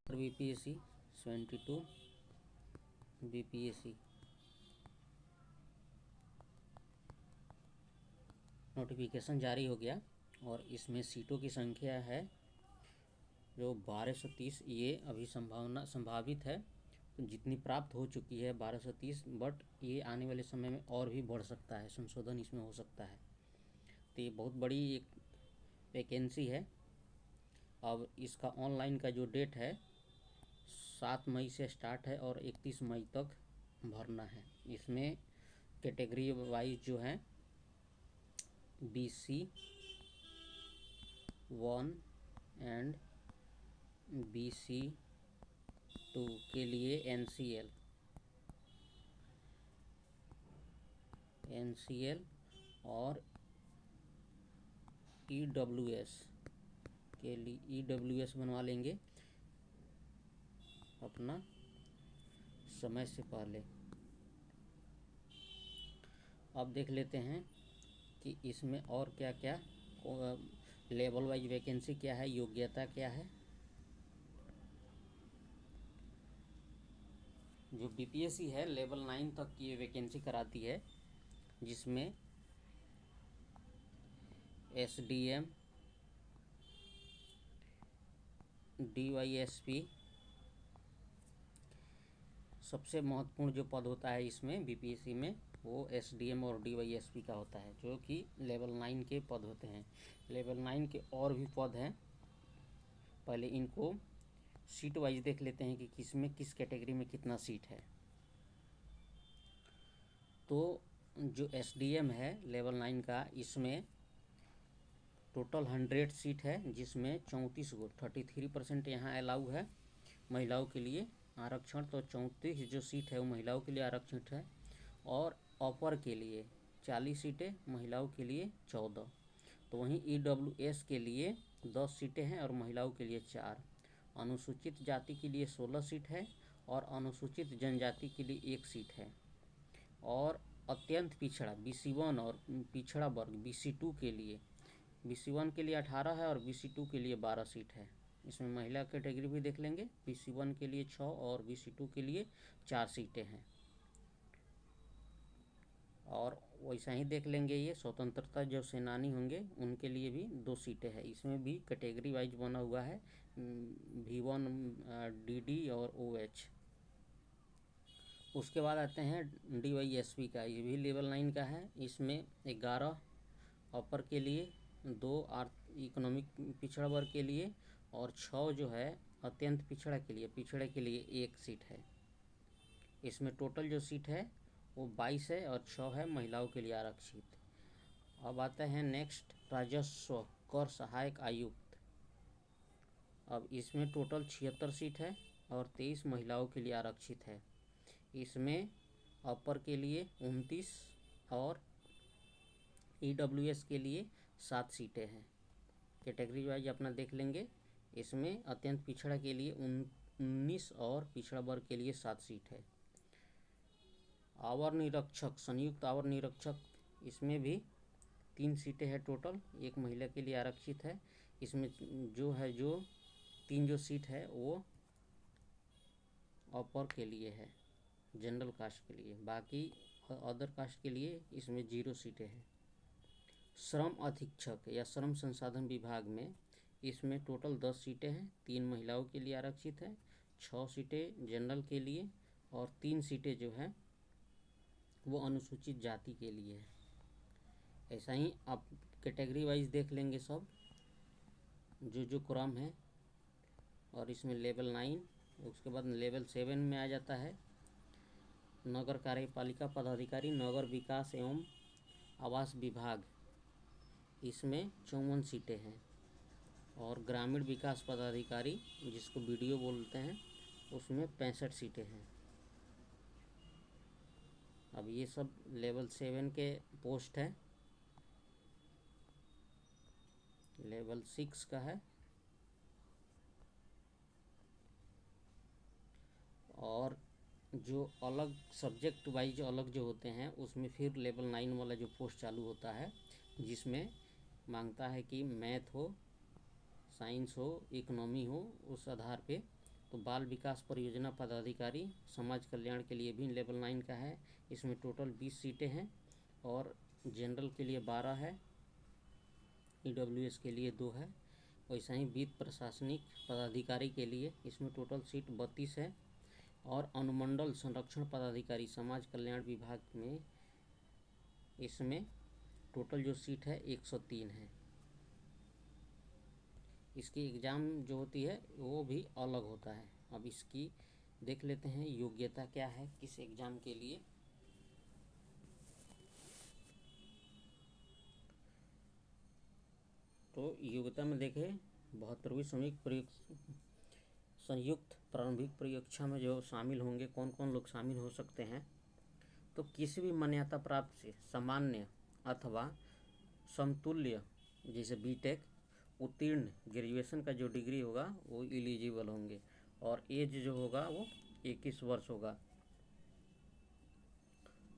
BPSC 72 BPSC notification जारी हो गया और इसमें सीटों की संख्या है जो 1230। ये अभी संभावित है, तो जितनी प्राप्त हो चुकी है 1230, बट ये आने वाले समय में और भी बढ़ सकता है, संशोधन इसमें हो सकता है। तो ये बहुत बड़ी एक वैकेंसी है। अब इसका ऑनलाइन का जो डेट है 7 मई से स्टार्ट है और 31 मई तक भरना है। इसमें कैटेगरी वाइज जो है BC 1 एंड BC 2 के लिए NCL और EWS के लिए EWS बनवा लेंगे अपना समय से पहले। अब देख लेते हैं कि इसमें और क्या क्या लेवल वाइज वैकेंसी क्या है, योग्यता क्या है। जो बीपीएससी है लेवल 9 तक की वैकेंसी कराती है, जिसमें SDM, DYSP सबसे महत्वपूर्ण जो पद होता है इसमें बीपीएससी में वो SDM और DYSP का होता है, जो कि लेवल 9 के पद होते हैं। लेवल 9 के और भी पद हैं, पहले इनको सीट वाइज देख लेते हैं कि किसमें किस कैटेगरी में कितना सीट है। तो जो SDM है लेवल 9 का, इसमें टोटल 100 सीट है, जिसमें 34 गो 33% यहाँ अलाउ है महिलाओं के लिए आरक्षण। तो 34 जो सीट है वो महिलाओं के लिए आरक्षित है। और अपर के लिए 40 सीटें, महिलाओं के लिए 14। तो वहीं EWS के लिए 10 सीटें हैं और महिलाओं के लिए 4। अनुसूचित जाति के लिए 16 सीट है और अनुसूचित जनजाति के लिए 1 सीट है। और अत्यंत पिछड़ा BC1 और पिछड़ा वर्ग BC2 के लिए, BC1 के लिए 18 है और BC2 के लिए 12 सीट है। इसमें महिला कैटेगरी भी देख लेंगे। BC1 के लिए 6 और BC2 के लिए 4 सीटें हैं। और वैसा ही देख लेंगे ये स्वतंत्रता जो सेनानी होंगे उनके लिए भी 2 सीटें हैं। इसमें भी कैटेगरी वाइज बना हुआ है V1 DD और OH। उसके बाद आते हैं DYSP का, ये भी लेवल 9 का है। इसमें 11 अपर के लिए, 2 इकोनॉमिक पिछड़ा वर्ग के लिए और 6 जो है अत्यंत पिछड़े के लिए 1 सीट है। इसमें टोटल जो सीट है वो 22 है और 6 है महिलाओं के लिए आरक्षित। अब आता है नेक्स्ट राजस्व कर सहायक आयुक्त। अब इसमें टोटल 76 सीट है और 23 महिलाओं के लिए आरक्षित है। इसमें अपर के लिए 29 और EWS के लिए 7 सीटें हैं। कैटेगरी वाइज अपना देख लेंगे। इसमें अत्यंत पिछड़ा के लिए 19 और पिछड़ा वर्ग के लिए 7 सीट है। आवर निरीक्षक, संयुक्त आवर निरीक्षक, इसमें भी 3 सीटें हैं टोटल, 1 महिला के लिए आरक्षित है। इसमें जो 3 जो सीट है वो अपर के लिए है, जनरल कास्ट के लिए। बाकी अदर कास्ट के लिए इसमें 0 सीटें हैं। श्रम अधीक्षक या श्रम संसाधन विभाग में इसमें टोटल 10 सीटें हैं, 3 महिलाओं के लिए आरक्षित है, 6 सीटें जनरल के लिए और 3 सीटें जो हैं वो अनुसूचित जाति के लिए है। ऐसा ही आप कैटेगरी वाइज देख लेंगे सब जो क्रम है। और इसमें लेवल 9, उसके बाद लेवल 7 में आ जाता है नगर कार्यपालिका पदाधिकारी, नगर विकास एवं आवास विभाग, इसमें 54 सीटें हैं। और ग्रामीण विकास पदाधिकारी, जिसको BDO बोलते हैं, उसमें 65 सीटें हैं। अब ये सब लेवल 7 के पोस्ट हैं। लेवल 6 का है। और जो अलग सब्जेक्ट वाइज अलग जो होते हैं उसमें फिर लेवल 9 वाला जो पोस्ट चालू होता है, जिसमें मांगता है कि मैथ हो, साइंस हो, इकोनॉमी हो, उस आधार पे तो बाल विकास परियोजना पदाधिकारी समाज कल्याण के लिए भी लेवल 9 का है। इसमें टोटल 20 सीटें हैं और जनरल के लिए 12 है, EWS के लिए 2 है। वैसा ही वित्त प्रशासनिक पदाधिकारी के लिए इसमें टोटल सीट 32 है और अनुमंडल संरक्षण पदाधिकारी समाज कल्याण विभाग में इसमें टोटल जो सीट है 103 है। इसकी एग्ज़ाम जो होती है वो भी अलग होता है। अब इसकी देख लेते हैं योग्यता क्या है किस एग्ज़ाम के लिए। तो योग्यता में देखें 72वीं संयुक्त प्रारंभिक परीक्षा में जो शामिल होंगे, कौन कौन लोग शामिल हो सकते हैं। तो किसी भी मान्यता प्राप्त से सामान्य अथवा समतुल्य जैसे बीटेक उत्तीर्ण ग्रेजुएशन का जो डिग्री होगा वो एलिजिबल होंगे और एज जो होगा वो 21 वर्ष होगा।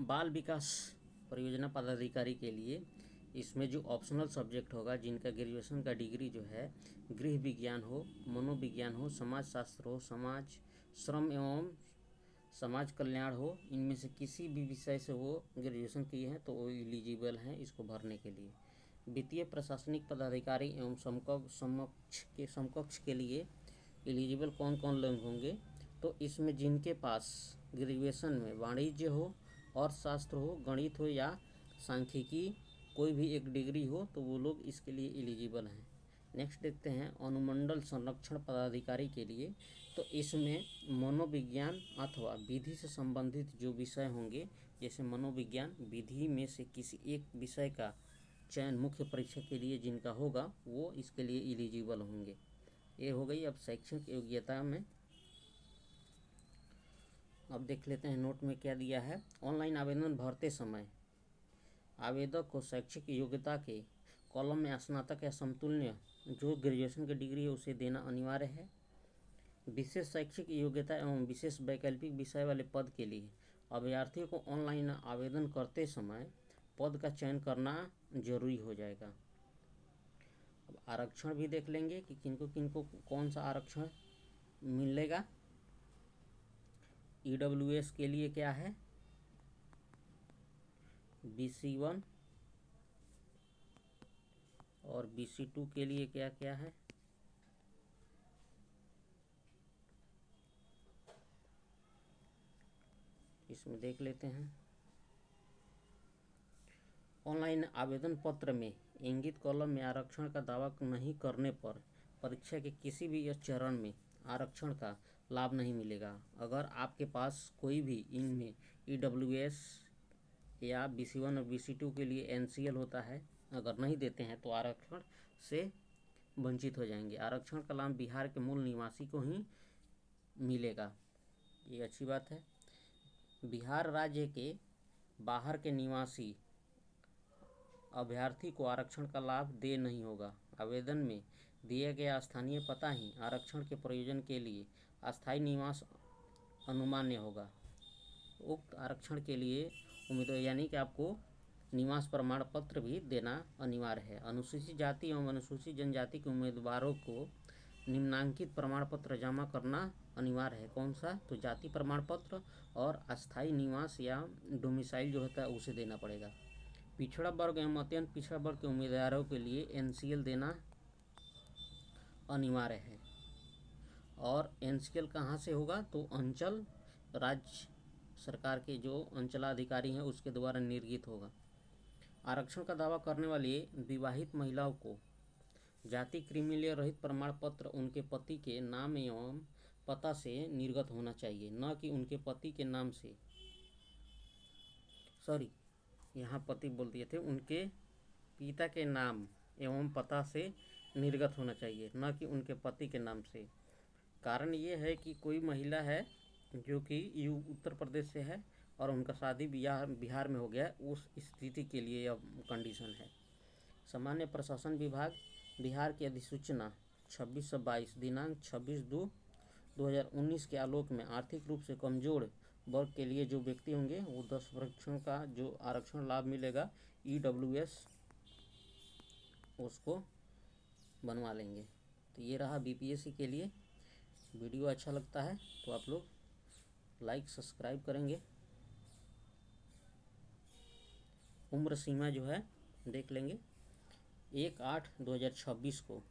बाल विकास परियोजना पदाधिकारी के लिए इसमें जो ऑप्शनल सब्जेक्ट होगा, जिनका ग्रेजुएशन का डिग्री जो है गृह विज्ञान हो, मनोविज्ञान हो, समाज शास्त्र हो, समाज श्रम एवं समाज कल्याण हो, इनमें से किसी भी विषय से वो ग्रेजुएशन किए हैं तो वो एलिजिबल हैं इसको भरने के लिए। वित्तीय प्रशासनिक पदाधिकारी एवं समकक्ष के लिए एलिजिबल कौन कौन लोग होंगे। तो इसमें जिनके पास ग्रेजुएशन में वाणिज्य हो और शास्त्र हो, गणित हो या सांख्यिकी कोई भी एक डिग्री हो तो वो लोग इसके लिए एलिजिबल हैं। नेक्स्ट देखते हैं अनुमंडल संरक्षण पदाधिकारी के लिए। तो इसमें मनोविज्ञान अथवा विधि से संबंधित जो विषय होंगे, जैसे मनोविज्ञान विधि में से किसी एक विषय का चयन मुख्य परीक्षा के लिए जिनका होगा वो इसके लिए एलिजिबल होंगे। ये हो गई अब शैक्षणिक योग्यता में। अब देख लेते हैं नोट में क्या दिया है। ऑनलाइन आवेदन भरते समय आवेदक को शैक्षिक योग्यता के कॉलम में स्नातक या समतुल्य जो ग्रेजुएशन की डिग्री है उसे देना अनिवार्य है। विशेष शैक्षिक योग्यता एवं विशेष वैकल्पिक विषय वाले पद के लिए अभ्यर्थियों को ऑनलाइन आवेदन करते समय पद का चयन करना जरूरी हो जाएगा। अब आरक्षण भी देख लेंगे कि किनको कौन सा आरक्षण मिलेगा। EWS के लिए क्या है, BC1 और BC2 के लिए क्या क्या है। इसमें देख लेते हैं। ऑनलाइन आवेदन पत्र में इंगित कॉलम में आरक्षण का दावा नहीं करने पर परीक्षा के किसी भी चरण में आरक्षण का लाभ नहीं मिलेगा। अगर आपके पास कोई भी इनमें EWS या BC1 और BC2 के लिए NCL होता है, अगर नहीं देते हैं तो आरक्षण से वंचित हो जाएंगे। आरक्षण का लाभ बिहार के मूल निवासी को ही मिलेगा, ये अच्छी बात है। बिहार राज्य के बाहर के निवासी अभ्यर्थी को आरक्षण का लाभ दे नहीं होगा। आवेदन में दिया गया स्थानीय पता ही आरक्षण के प्रयोजन के लिए अस्थायी निवास अनुमान्य होगा। उक्त आरक्षण के लिए उम्मीदवार यानी कि आपको निवास प्रमाण पत्र भी देना अनिवार्य है। अनुसूचित जाति एवं अनुसूचित जनजाति के उम्मीदवारों को निम्नांकित प्रमाण पत्र जमा करना अनिवार्य है। कौन सा, तो जाति प्रमाण पत्र और अस्थायी निवास या डोमिसाइल जो होता है उसे देना पड़ेगा। पिछड़ा वर्ग एवं अत्यंत पिछड़ा वर्ग के उम्मीदवारों के लिए NCL देना अनिवार्य है। और NCL कहाँ से होगा, तो अंचल राज्य सरकार के जो अंचलाधिकारी हैं उसके द्वारा निर्गत होगा। आरक्षण का दावा करने वाली विवाहित महिलाओं को जाति क्रिमिलेयर रहित प्रमाण पत्र उनके पति के नाम एवं पता से निर्गत होना चाहिए, न कि उनके पति के नाम से, यहाँ पति बोल दिए थे, उनके पिता के नाम एवं पता से निर्गत होना चाहिए, न कि उनके पति के नाम से। कारण ये है कि कोई महिला है जो कि उत्तर प्रदेश से है और उनका शादी बिहार में हो गया, उस स्थिति के लिए यह कंडीशन है। सामान्य प्रशासन विभाग बिहार की अधिसूचना 2622 दिनांक 26/2/2019 के आलोक में आर्थिक रूप से कमजोर वर्ग के लिए जो व्यक्ति होंगे वो 10% का जो आरक्षण लाभ मिलेगा EWS उसको बनवा लेंगे। तो ये रहा BPSC के लिए। वीडियो अच्छा लगता है तो आप लोग लाइक सब्सक्राइब करेंगे। उम्र सीमा जो है देख लेंगे, 1/8/2026 को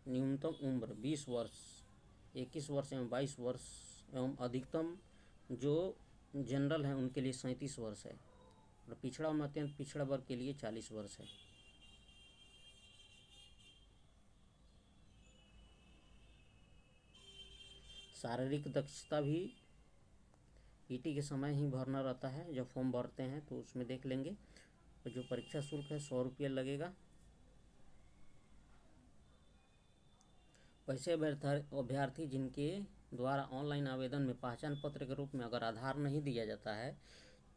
न्यूनतम उम्र 20 वर्ष, 21 वर्ष एवं 22 वर्ष एवं अधिकतम जो जनरल हैं उनके लिए 37 वर्ष है और पिछड़ा एवं अत्यंत पिछड़ा वर्ग के लिए 40 वर्ष है। शारीरिक दक्षता भी ईटी के समय ही भरना रहता है, जब फॉर्म भरते हैं तो उसमें देख लेंगे। और जो परीक्षा शुल्क है 100 रुपये लगेगा। वैसे अभ्यर्थी जिनके द्वारा ऑनलाइन आवेदन में पहचान पत्र के रूप में अगर आधार नहीं दिया जाता है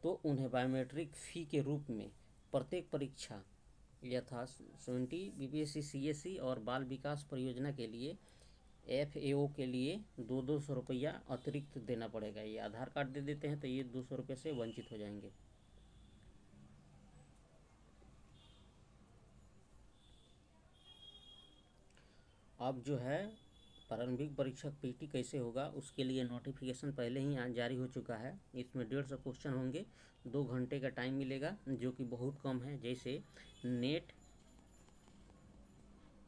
तो उन्हें बायोमेट्रिक फ़ी के रूप में प्रत्येक परीक्षा यथा 70 बीपीएससी सीएससी और बाल विकास परियोजना के लिए FAO के लिए 200 रुपया अतिरिक्त देना पड़ेगा। ये आधार कार्ड दे देते हैं तो ये 200 रुपये से वंचित हो जाएंगे। अब जो है प्रारंभिक परीक्षक पीटी कैसे होगा उसके लिए नोटिफिकेशन पहले ही जारी हो चुका है। इसमें 150 क्वेश्चन होंगे, 2 घंटे का टाइम मिलेगा जो कि बहुत कम है। जैसे नेट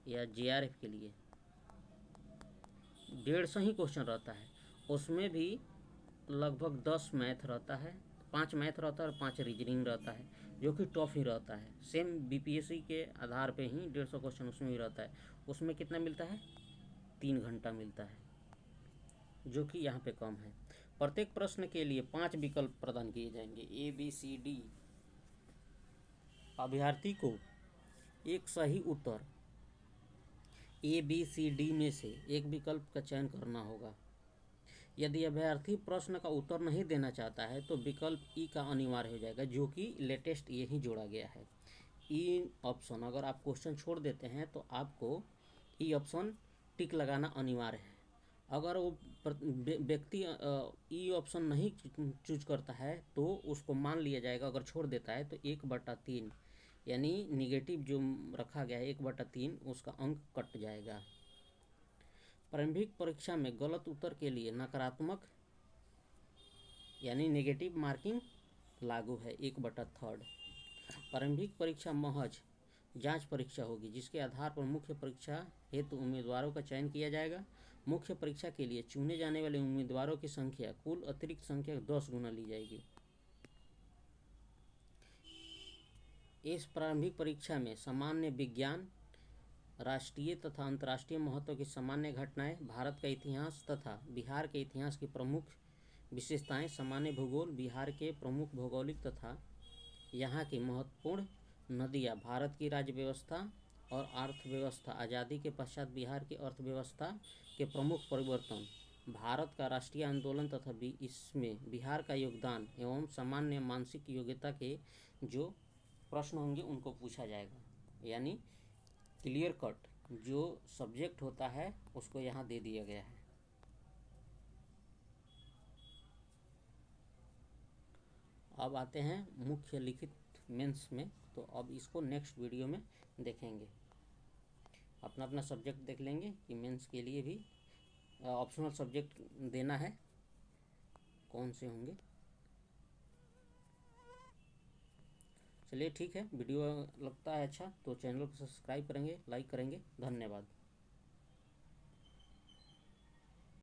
या JRF के लिए 150 ही क्वेश्चन रहता है, उसमें भी लगभग 10 मैथ रहता है, 5 मैथ रहता है और 5 रीजनिंग रहता है जो कि टफ ही रहता है। सेम बीपीएससी के आधार पे ही 150 क्वेश्चन उसमें भी रहता है। उसमें कितना मिलता है, 3 घंटा मिलता है, जो कि यहाँ पे कम है। प्रत्येक प्रश्न के लिए 5 विकल्प प्रदान किए जाएंगे ABCD। अभ्यर्थी को एक सही उत्तर ABCD में से एक विकल्प का चयन करना होगा। यदि अभ्यर्थी प्रश्न का उत्तर नहीं देना चाहता है तो विकल्प ई का अनिवार्य हो जाएगा, जो कि लेटेस्ट यही जोड़ा गया है। ई ऑप्शन अगर आप क्वेश्चन छोड़ देते हैं तो आपको ई ऑप्शन टिक लगाना अनिवार्य है। अगर वो व्यक्ति ई ऑप्शन नहीं चूज करता है तो उसको मान लिया जाएगा, अगर छोड़ देता है तो 1/3 यानी निगेटिव जो रखा गया है 1/3 उसका अंक कट जाएगा। प्रारंभिक परीक्षा में गलत उत्तर के लिए नकारात्मक यानी नेगेटिव मार्किंग लागू है 1/3। प्रारंभिक परीक्षा महज जांच परीक्षा होगी जिसके आधार पर मुख्य परीक्षा हेतु उम्मीदवारों का चयन किया जाएगा। मुख्य परीक्षा के लिए चुने जाने वाले उम्मीदवारों की संख्या कुल अतिरिक्त संख्या 10 गुना ली जाएगी। इस प्रारंभिक परीक्षा में सामान्य विज्ञान, राष्ट्रीय तथा अंतर्राष्ट्रीय महत्व की सामान्य घटनाएं, भारत का इतिहास तथा बिहार के इतिहास की प्रमुख विशेषताएं, सामान्य भूगोल, बिहार के प्रमुख भौगोलिक तथा यहाँ की महत्वपूर्ण नदियाँ, भारत की राज्य व्यवस्था और अर्थव्यवस्था, आज़ादी के पश्चात बिहार की अर्थव्यवस्था के प्रमुख परिवर्तन, भारत का राष्ट्रीय आंदोलन तथा इसमें बिहार का योगदान एवं सामान्य मानसिक योग्यता के जो प्रश्न होंगे उनको पूछा जाएगा। यानी क्लियर कट जो सब्जेक्ट होता है उसको यहाँ दे दिया गया है। अब आते हैं मुख्य लिखित मेंस में, तो अब इसको नेक्स्ट वीडियो में देखेंगे। अपना अपना सब्जेक्ट देख लेंगे कि मेंस के लिए भी ऑप्शनल सब्जेक्ट देना है, कौन से होंगे। चलिए ठीक है, वीडियो लगता है अच्छा तो चैनल को सब्सक्राइब करेंगे, लाइक करेंगे। धन्यवाद।